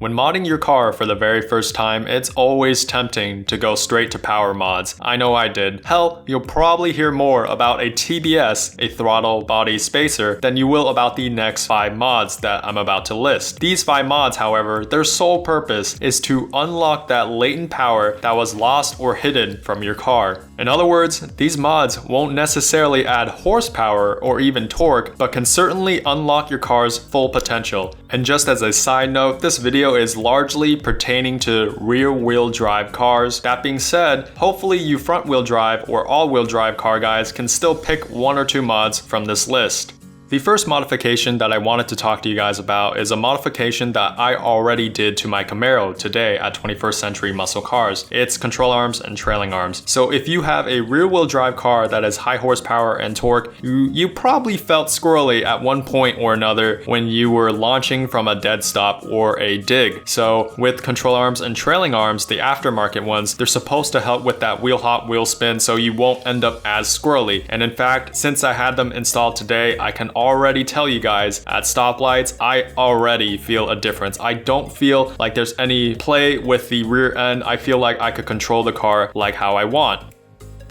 When modding your car for the very first time, it's always tempting to go straight to power mods. I know I did. Hell, you'll probably hear more about a TBS, a throttle body spacer, than you will about the next 5 mods that I'm about to list. These 5 mods, however, their sole purpose is to unlock that latent power that was lost or hidden from your car. In other words, these mods won't necessarily add horsepower or even torque, but can certainly unlock your car's full potential. And just as a side note, this video is largely pertaining to rear-wheel drive cars. That being said, hopefully you front-wheel drive or all-wheel drive car guys can still pick 1 or 2 mods from this list. The first modification that I wanted to talk to you guys about is a modification that I already did to my Camaro today at 21st Century Muscle Cars. It's control arms and trailing arms. So if you have a rear-wheel drive car that has high horsepower and torque, you probably felt squirrely at one point or another when you were launching from a dead stop or a dig. So with control arms and trailing arms, the aftermarket ones, they're supposed to help with that wheel hop, wheel spin, so you won't end up as squirrely. And in fact, since I had them installed today, I can already tell you guys at stoplights, I already feel a difference. I don't feel like there's any play with the rear end. I feel like I could control the car like how I want.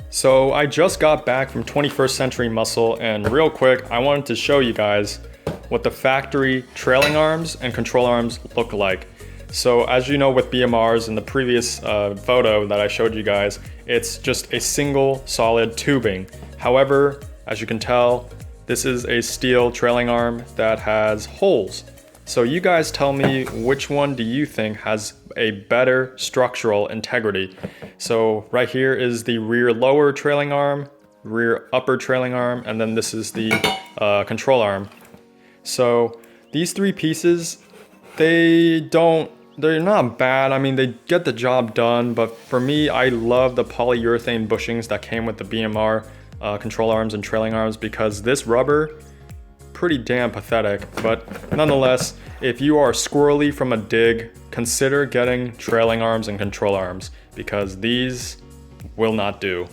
So I just got back from 21st Century Muscle, and real quick, I wanted to show you guys what the factory trailing arms and control arms look like. So as you know with BMRs in the previous photo that I showed you guys, it's just a single solid tubing. However, as you can tell, this is a steel trailing arm that has holes. So you guys tell me, which one do you think has a better structural integrity? So right here is the rear lower trailing arm, rear upper trailing arm, and then this is the control arm. So these 3 pieces, they're not bad. I mean, they get the job done, but for me, I love the polyurethane bushings that came with the BMR control arms and trailing arms, because this rubber, pretty damn pathetic. But nonetheless, if you are squirrely from a dig, consider getting trailing arms and control arms, because these will not do.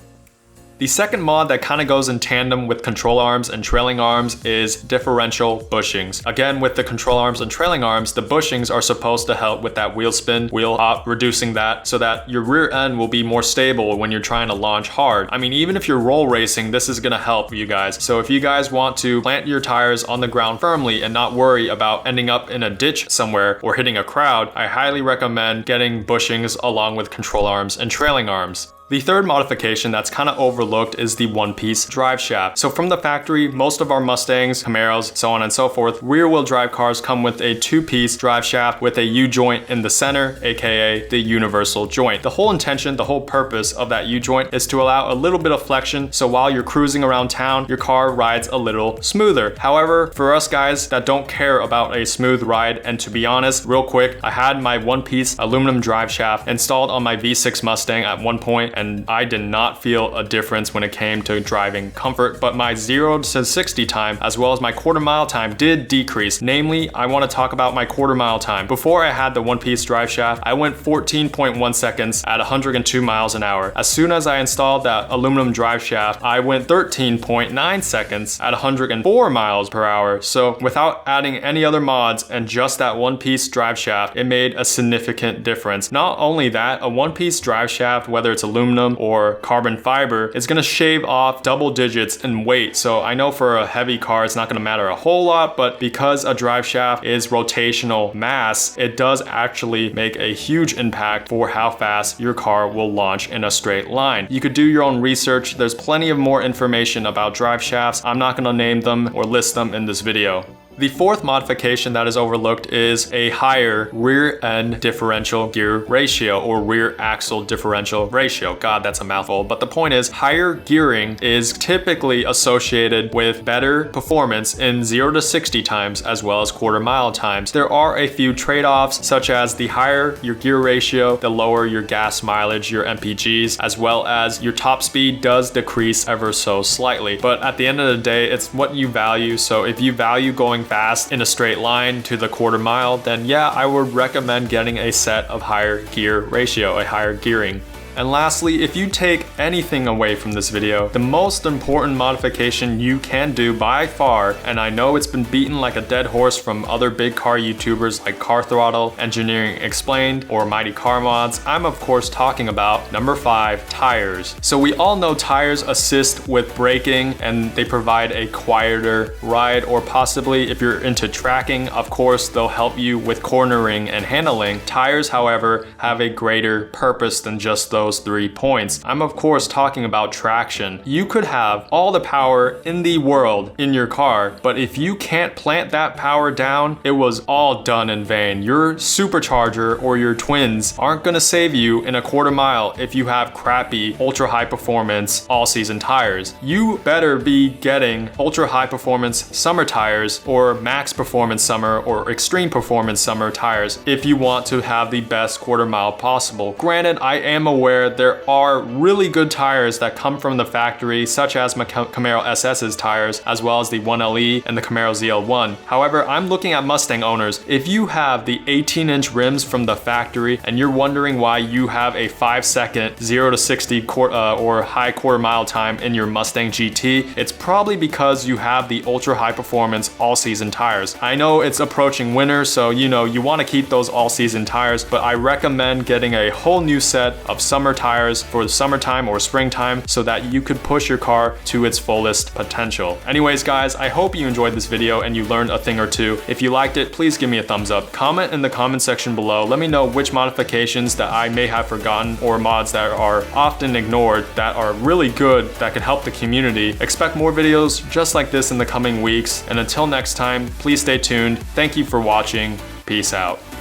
The second mod that kind of goes in tandem with control arms and trailing arms is differential bushings. Again, with the control arms and trailing arms, the bushings are supposed to help with that wheel spin, wheel hop, reducing that so that your rear end will be more stable when you're trying to launch hard. I mean, even if you're roll racing, this is gonna help you guys. So if you guys want to plant your tires on the ground firmly and not worry about ending up in a ditch somewhere or hitting a crowd, I highly recommend getting bushings along with control arms and trailing arms. The third modification that's kind of overlooked is the OnePiece Driveshaft. So from the factory, most of our Mustangs, Camaros, so on and so forth, rear-wheel drive cars come with a 2-piece driveshaft with a U-joint in the center, aka the universal joint. The whole intention, the whole purpose of that U-joint is to allow a little bit of flexion, so while you're cruising around town, your car rides a little smoother. However, for us guys that don't care about a smooth ride, and to be honest, real quick, I had my OnePiece aluminum driveshaft installed on my V6 Mustang at one point, and I did not feel a difference when it came to driving comfort, but my 0 to 60 time as well as my quarter-mile time did decrease. Namely, I want to talk about my quarter-mile time. Before I had the OnePiece Driveshaft, I went 14.1 seconds at 102 miles an hour. As soon as I installed that aluminum driveshaft, I went 13.9 seconds at 104 miles per hour. So without adding any other mods and just that OnePiece driveshaft, it made a significant difference. Not only that, a OnePiece driveshaft, whether it's aluminum or carbon fiber, is going to shave off double digits in weight. So I know for a heavy car it's not going to matter a whole lot, but because a drive shaft is rotational mass, it does actually make a huge impact for how fast your car will launch in a straight line. You could do your own research. There's plenty of more information about drive shafts. I'm not going to name them or list them in this video. The fourth modification that is overlooked is a higher rear end differential gear ratio, or rear axle differential ratio. God, that's a mouthful. But the point is, higher gearing is typically associated with better performance in 0 to 60 times as well as quarter-mile times. There are a few trade-offs, such as the higher your gear ratio, the lower your gas mileage, your MPGs, as well as your top speed does decrease ever so slightly. But at the end of the day, it's what you value. So if you value going fast in a straight line to the quarter mile, then yeah, I would recommend getting a set of higher gear ratio, a higher gearing. And lastly, if you take anything away from this video, the most important modification you can do by far, and I know it's been beaten like a dead horse from other big car YouTubers like Car Throttle, Engineering Explained, or Mighty Car Mods, I'm of course talking about number 5, tires. So we all know tires assist with braking and they provide a quieter ride, or possibly if you're into tracking, of course they'll help you with cornering and handling. Tires, however, have a greater purpose than just those 3 points. I'm of course talking about traction. You could have all the power in the world in your car, but if you can't plant that power down, it was all done in vain. Your supercharger or your twins aren't gonna save you in a quarter mile if you have crappy ultra high performance all season tires. You better be getting ultra high performance summer tires or max performance summer or extreme performance summer tires if you want to have the best quarter mile possible. Granted, I am aware there are really good tires that come from the factory, such as Camaro SS's tires, as well as the 1LE and the Camaro ZL1. However, I'm looking at Mustang owners. If you have the 18-inch rims from the factory and you're wondering why you have a 5-second 0 to 60 or high quarter mile time in your Mustang GT, it's probably because you have the ultra high performance all season tires. I know it's approaching winter, so you know you want to keep those all season tires, but I recommend getting a whole new set of summer tires for the summertime or springtime so that you could push your car to its fullest potential. Anyways guys, I hope you enjoyed this video and you learned a thing or two. If you liked it, please give me a thumbs up. Comment in the comment section below. Let me know which modifications that I may have forgotten or mods that are often ignored that are really good that can help the community. Expect more videos just like this in the coming weeks, and until next time, please stay tuned. Thank you for watching. Peace out.